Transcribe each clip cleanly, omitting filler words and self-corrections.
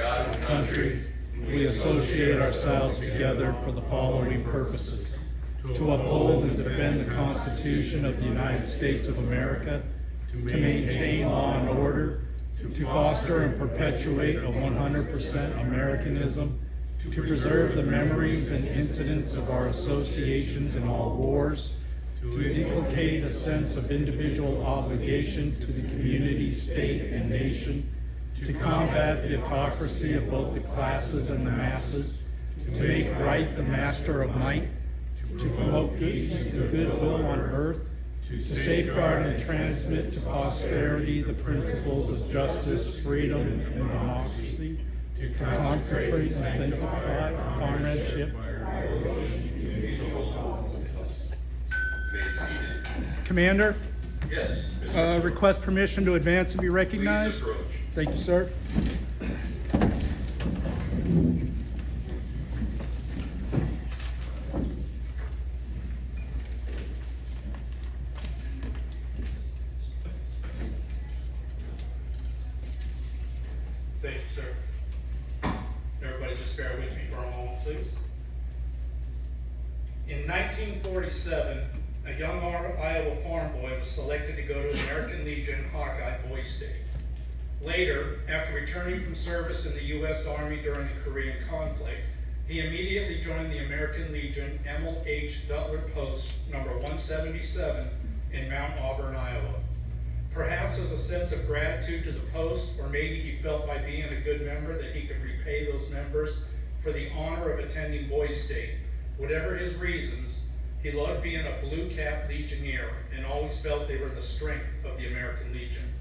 God and country, we associate ourselves together for the following purposes: to uphold and defend the Constitution of the United States of America, to maintain law and order, to foster and perpetuate a 100% Americanism, to preserve the memories and incidents of our associations in all wars, to inculcate a sense of individual obligation to the community, state, and nation, to combat the hypocrisy of both the classes and the masses, to make right the master of might, to promote peace and goodwill on earth, to safeguard and transmit to posterity the principles of justice, freedom, and democracy, to consecrate and sanctify comradeship. Commander? Yes. Request permission to advance and be recognized. Please approach. Thank you, sir. Thank you, sir. Everybody just bear with me for a moment, please. In 1947, a young Iowa farm boy was selected to go to American Legion Hawkeye Boy State. Later, after returning from service in the U.S. Army during the Korean conflict, he immediately joined the American Legion Emil H. Butler Post number 177 in Mount Auburn, Iowa. Perhaps as a sense of gratitude to the post, or maybe he felt by being a good member that he could repay those members for the honor of attending Boy State. Whatever his reasons, he loved being a blue-cap Legionnaire and always felt they were the strength of the American Legion.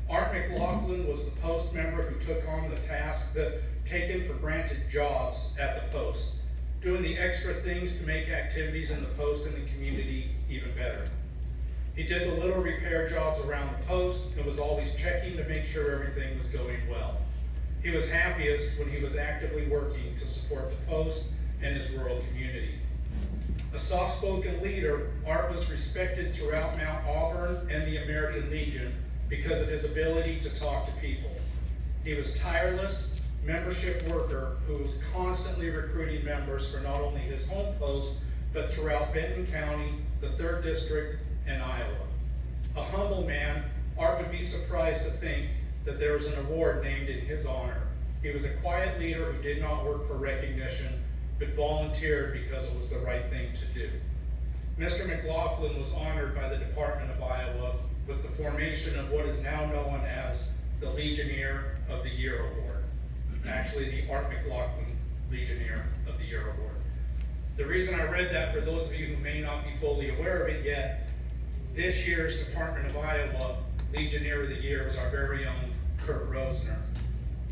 Art McLaughlin was the post member who took on the task that taken for granted jobs at the post, doing the extra things to make activities in the post and the community even better. He did the little repair jobs around the post and was always checking to make sure everything was going well. He was happiest when he was actively working to support the post and his rural community. A soft-spoken leader, Art was respected throughout Mount Auburn and the American Legion because of his ability to talk to people. He was tireless membership worker who was constantly recruiting members for not only his home post, but throughout Benton County, the 3rd District, and Iowa. A humble man, Art would be surprised to think that there was an award named in his honor. He was a quiet leader who did not work for recognition, but volunteered because it was the right thing to do. Mr. McLaughlin was honored by the Department of Iowa with the formation of what is now known as the Legionnaire of the Year Award. Actually, the Art McLaughlin Legionnaire of the Year Award. The reason I read that, for those of you who may not be fully aware of it yet, this year's Department of Iowa Legionnaire of the Year is our very own Curt Rosener.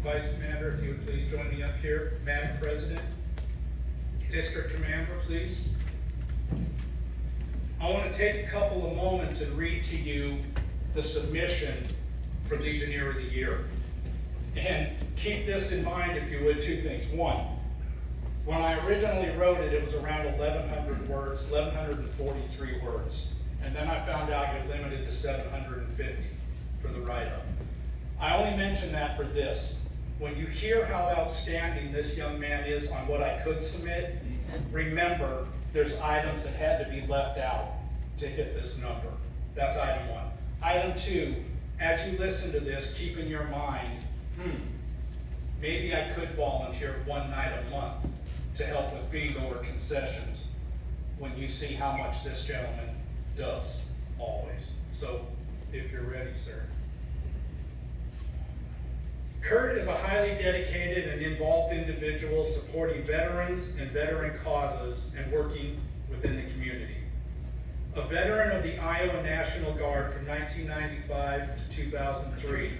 Vice Commander, if you would please join me up here. Madam President, District Commander, please. I want to take a couple of moments and read to you the submission for Legionnaire of the Year. And keep this in mind, if you would, 2 things. 1, when I originally wrote it, it was around 1,100 words, 1,143 words. And then I found out you're limited to 750 for the write-up. I only mention that for this. When you hear how outstanding this young man is on what I could submit, remember there's items that had to be left out to hit this number. That's item 1. Item 2, as you listen to this, keep in your mind, maybe I could volunteer 1 night a month to help with bingo or concessions when you see how much this gentleman does, always. So, if you're ready, sir. Curt is a highly dedicated and involved individual supporting veterans and veteran causes and working within the community. A veteran of the Iowa National Guard from 1995 to 2003,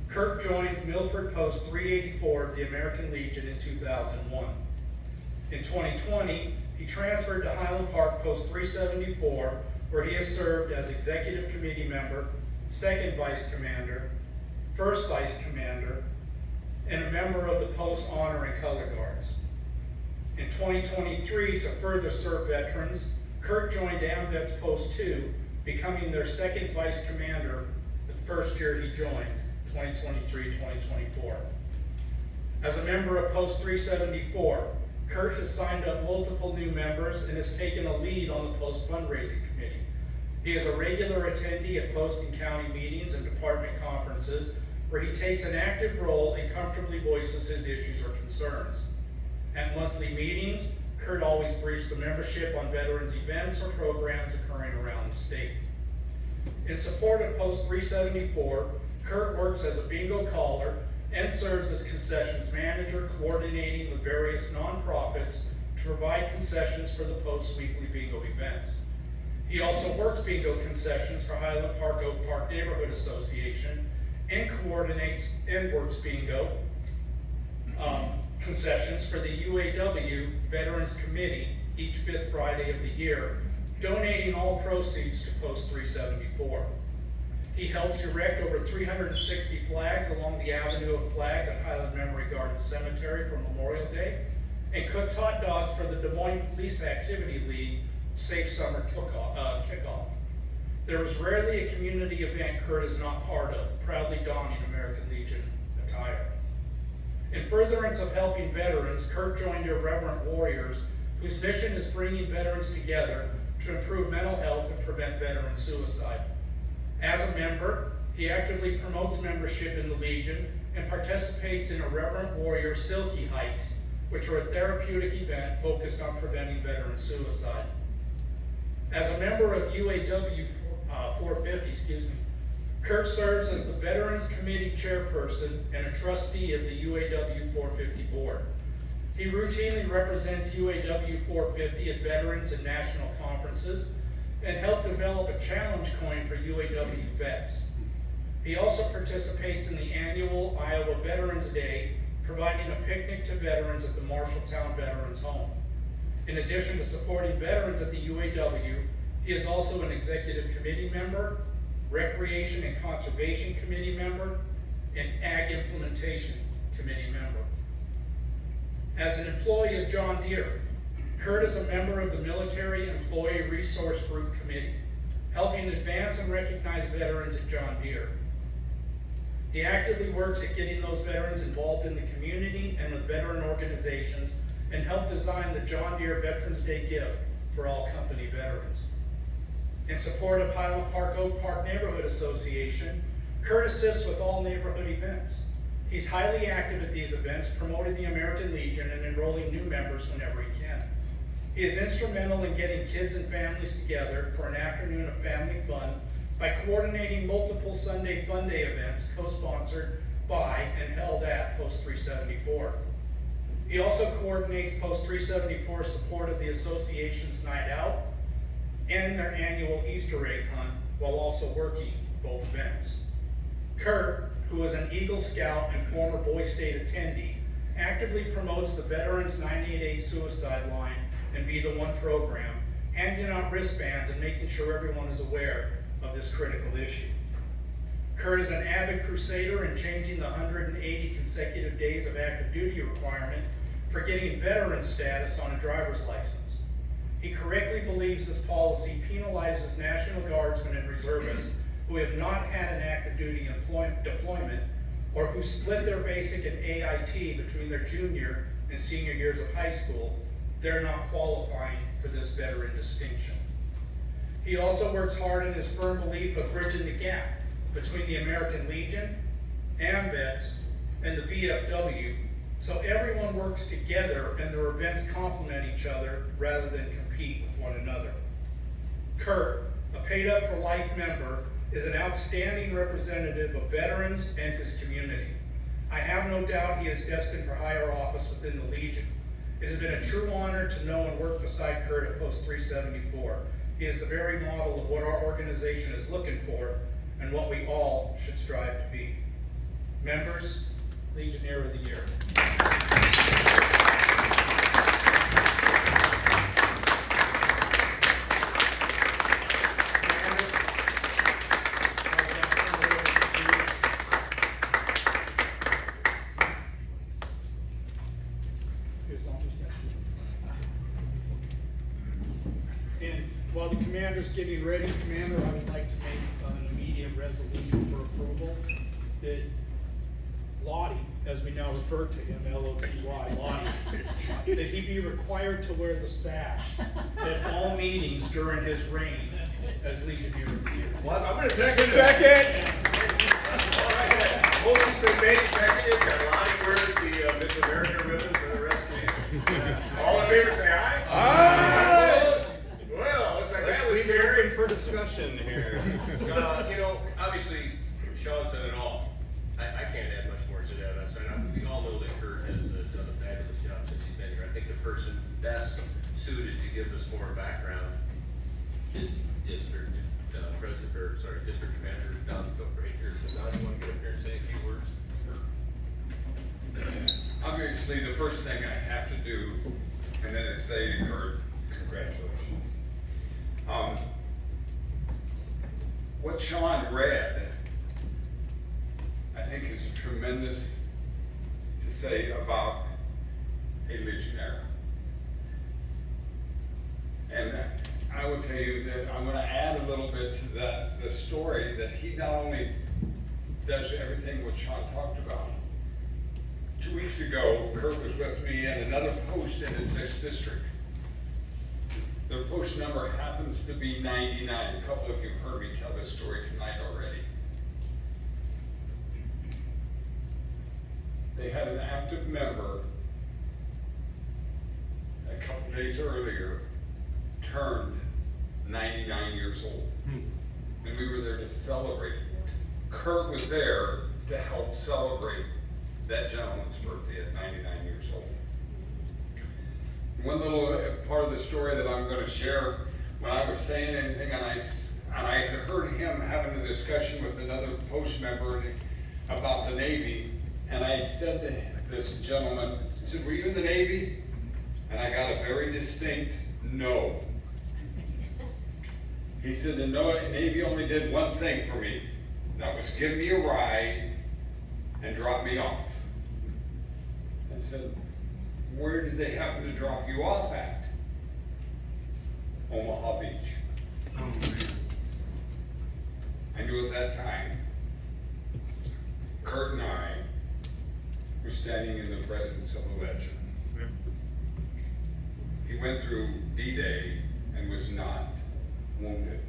Curt joined Milford Post 384 of the American Legion in 2001. In 2020, he transferred to Highland Park Post 374, where he has served as Executive Committee Member, 2nd Vice Commander, 1st Vice Commander, and a member of the Post Honor and Color Guards. In 2023, to further serve veterans, Curt joined AMVETS Post 2, becoming their 2nd Vice Commander the first year he joined, 2023-2024. As a member of Post 374, Curt has signed up multiple new members and has taken a lead on the Post fundraising committee. He is a regular attendee at Post and county meetings and department conferences where he takes an active role and comfortably voices his issues or concerns. At monthly meetings, Curt always briefs the membership on veterans events or programs occurring around the state. In support of Post 374, Curt works as a bingo caller and serves as concessions manager, coordinating with various nonprofits to provide concessions for the Post weekly bingo events. He also works bingo concessions for Highland Park Oak Park Neighborhood Association and coordinates and works bingo concessions for the UAW Veterans Committee each 5th Friday of the year, donating all proceeds to Post 374. He helps erect over 360 flags along the Avenue of Flags at Highland Memory Garden Cemetery for Memorial Day, and cooks hot dogs for the Des Moines Police Activity League Safe Summer Kickoff. There is rarely a community event Curt is not part of, proudly donning American Legion attire. In furtherance of helping veterans, Curt joined Irreverent Warriors, whose mission is bringing veterans together to improve mental health and prevent veteran suicide. As a member, he actively promotes membership in the Legion and participates in Irreverent Warrior Silky Hikes, which are a therapeutic event focused on preventing veteran suicide. As a member of UAW 450, Curt serves as the Veterans Committee Chairperson and a trustee of the UAW 450 board. He routinely represents UAW 450 at veterans and national conferences and helped develop a challenge coin for UAW vets. He also participates in the annual Iowa Veterans Day, providing a picnic to veterans at the Marshalltown Veterans Home. In addition to supporting veterans at the UAW, he is also an executive committee member, Recreation and Conservation Committee member, and Ag Implementation Committee member. As an employee of John Deere, Curt is a member of the Military Employee Resource Group Committee, helping advance and recognize veterans at John Deere. He actively works at getting those veterans involved in the community and with veteran organizations, and helped design the John Deere Veterans Day gift for all company veterans. In support of Highland Park Oak Park Neighborhood Association, Curt assists with all neighborhood events. He's highly active at these events, promoting the American Legion and enrolling new members whenever he can. He is instrumental in getting kids and families together for an afternoon of family fun by coordinating multiple Sunday Fun Day events co-sponsored by and held at Post 374. He also coordinates Post 374's support of the association's Night Out and their annual Easter egg hunt, while also working both events. Curt, who is an Eagle Scout and former Boy State attendee, actively promotes the Veterans 988 Suicide Line and Be the One program, handing out wristbands and making sure everyone is aware of this critical issue. Curt is an avid crusader in changing the 180 consecutive days of active duty requirement for getting veteran status on a driver's license. He correctly believes this policy penalizes National Guardsmen and reservists who have not had an active duty deployment or who split their basic and AIT between their junior and senior years of high school. They're not qualifying for this veteran distinction. He also works hard in his firm belief of bridging the gap between the American Legion, AMVETS, and the VFW, so everyone works together and their events complement each other rather than compete with one another. Curt, a paid up for life member, is an outstanding representative of veterans and his community. I have no doubt he is destined for higher office within the Legion. It has been a true honor to know and work beside Curt at Post 374. He is the very model of what our organization is looking for and what we all should strive to be. Members, Legionnaire of the Year. And while the commander's getting ready, Commander, I would like to make an immediate resolution for approval that LOTY, as we now refer to him, LOTY, Lottie, that he be required to wear the sash at all meetings during his reign as Legionnaire of the Year. Well, I'm gonna second it. Second. All right, motion's been made, seconded, got Lonnie wears the Miss America ribbon for the rest of the All in favor, say aye. Aye. Well, looks like Let's that was leave it carried. open for discussion here. You know, obviously, Sean said it all. I can't add much more to that. We all know that Curt has done a fabulous job since he's been here. I think the person best suited to give us more background is District Commander Don Cook right here. So now you want to get up here and say a few words? Obviously, the first thing I have to do, and then I say to Curt, congratulations. What Sean read, I think is tremendous to say about a Legionnaire. And I will tell you that I'm going to add a little bit to that, the story that he not only does everything what Sean talked about. 2 weeks ago, Curt was with me in another post in the 6th district. The post number happens to be 99. A couple of you heard me tell this story tonight already. They had an active member a couple days earlier turned 99 years old. And we were there to celebrate. Curt was there to help celebrate that gentleman's birthday at 99 years old. One little part of the story that I'm going to share, when I was saying anything, and I had heard him having a discussion with another post member about the Navy, and I said to this gentleman, I said, were you in the Navy? And I got a very distinct no. He said, the Navy only did one thing for me, and that was give me a ride and drop me off. I said, where did they happen to drop you off at? Omaha Beach. I knew at that time, Curt and I were standing in the presence of a legend. He went through D-Day and was not wounded.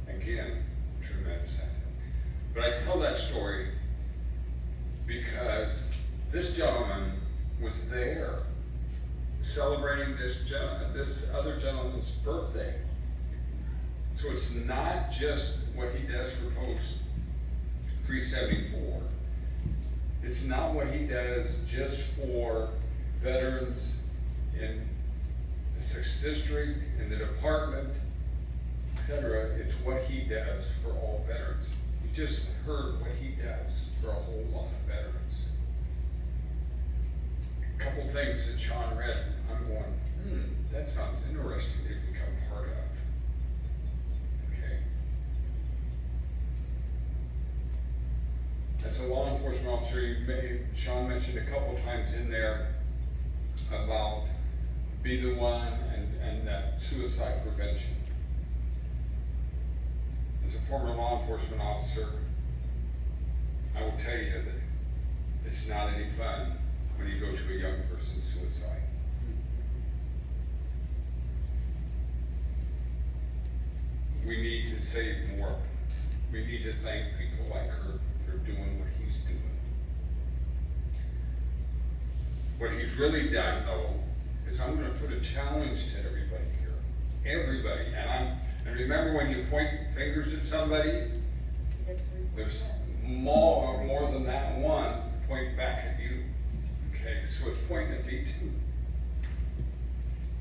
Again, tremendous asset. But I tell that story because this gentleman was there celebrating this other gentleman's birthday. So it's not just what he does for Post 374. It's not what he does just for veterans in the 6th District, in the department, etc. It's what he does for all veterans. You just heard what he does for a whole lot of veterans. A couple things that Sean read, I'm going, that sounds interesting to become part of. Okay. As a law enforcement officer, Sean mentioned a couple times in there about be the one and suicide prevention. As a former law enforcement officer, I will tell you that it's not any fun when you go to a young person's suicide. We need to save more. We need to thank people like Curt for doing what he's doing. What he's really done, though, is I'm going to put a challenge to everybody here. Everybody. And remember, when you point fingers at somebody, there's more than that one point back at you. Okay, so it's pointing at me too.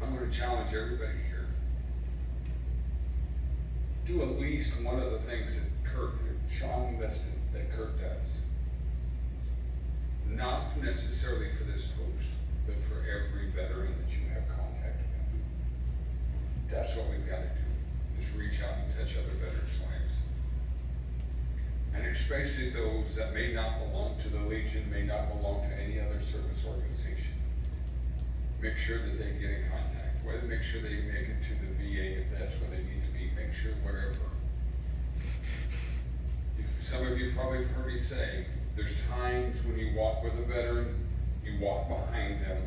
I'm going to challenge everybody here. Do at least one of the things that Sean listed that Curt does. Not necessarily for this post, but for every veteran that you have contact with. That's what we've got to do, is reach out and touch other veterans' lives. And especially those that may not belong to the Legion, may not belong to any other service organization. Make sure that they get in contact, whether make sure they make it to the VA if that's where they need to be, make sure wherever you some of you probably have heard me say, there's times when you walk with a veteran, you walk behind them,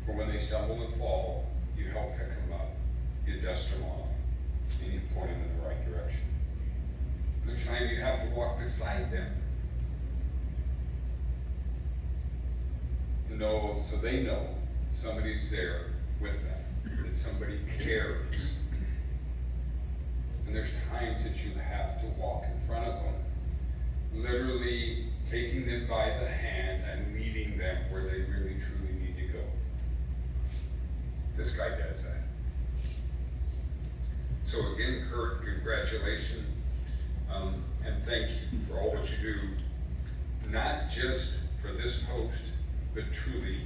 for when they stumble and fall, you help pick them up, you dust them off, and you point them in the right direction. There's times you have to walk beside them. No, so they know somebody's there with them, that somebody cares. And there's times that you have to walk in front of them, literally taking them by the hand and leading them where they really truly need to go. This guy does that. So again, Curt, congratulations, and thank you for all what you do, not just for this post, but truly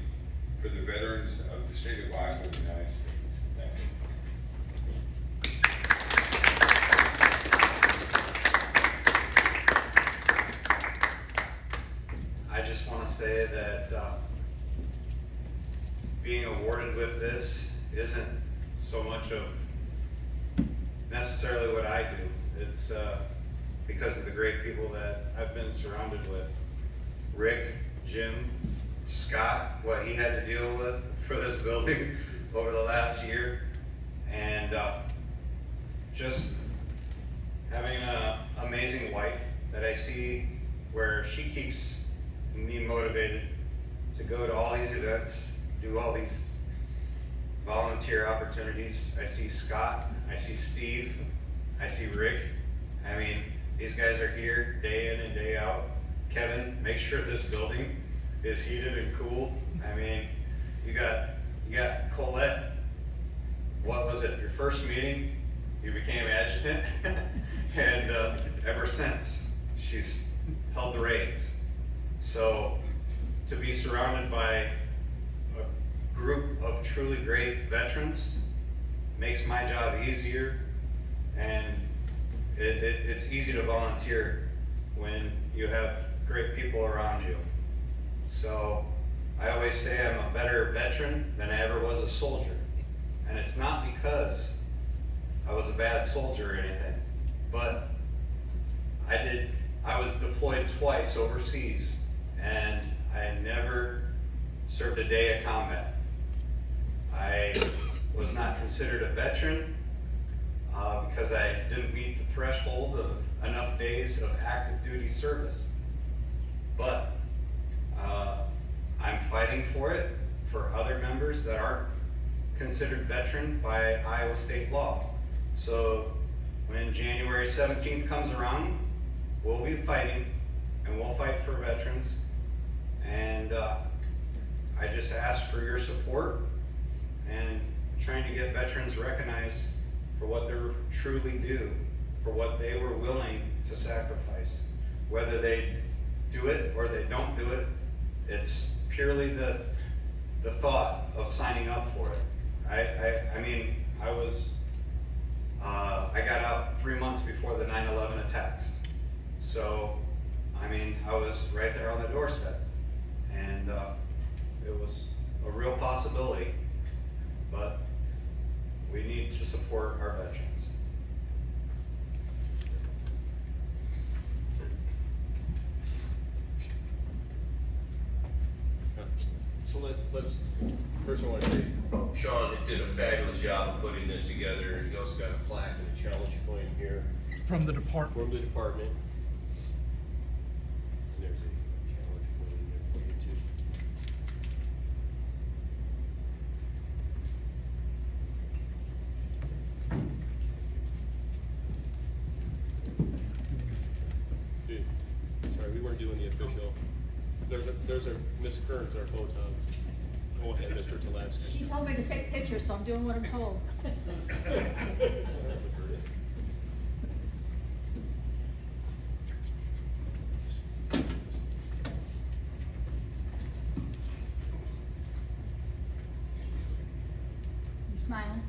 for the veterans of the state of Iowa and the United States. Thank you. I just want to say that being awarded with this isn't so much of necessarily what I do. It's because of the great people that I've been surrounded with. Rick, Jim, Scott, what he had to deal with for this building over the last year, and just having an amazing wife that I see where she keeps me motivated to go to all these events, do all these volunteer opportunities. I see Scott, I see Steve, I see Rick. I mean, these guys are here day in and day out. Kevin, make sure this building is heated and cool. I mean, you got Colette. What was it? Your first meeting, you became adjutant, and ever since she's held the reins. So to be surrounded by a group of truly great veterans makes my job easier, and it's easy to volunteer when you have great people around you. So I always say I'm a better veteran than I ever was a soldier. And it's not because I was a bad soldier or anything, but I was deployed twice overseas, and I never served a day of combat. I was not considered a veteran because I didn't meet the threshold of enough days of active duty service. But I'm fighting for it for other members that aren't considered veteran by Iowa state law. So when January 17th comes around, we'll be fighting, and we'll fight for veterans. And I just ask for your support and trying to get veterans recognized for what they truly do, for what they were willing to sacrifice. Whether they do it or they don't do it, it's purely the thought of signing up for it. I mean, I got out 3 months before the 9/11 attacks. So, I mean, I was right there on the doorstep, and it was a real possibility, but we need to support our veterans. So let's, first I want to say, Sean did a fabulous job of putting this together, and he also got a plaque and a challenge point here From the department. from the department. And there's a challenge point in there for you too. Dude, sorry, we weren't doing the official. There's a Miss Kearns, our photon. Go ahead, Mr. Talevsky. She told me to take pictures, so I'm doing what I'm told. You smiling?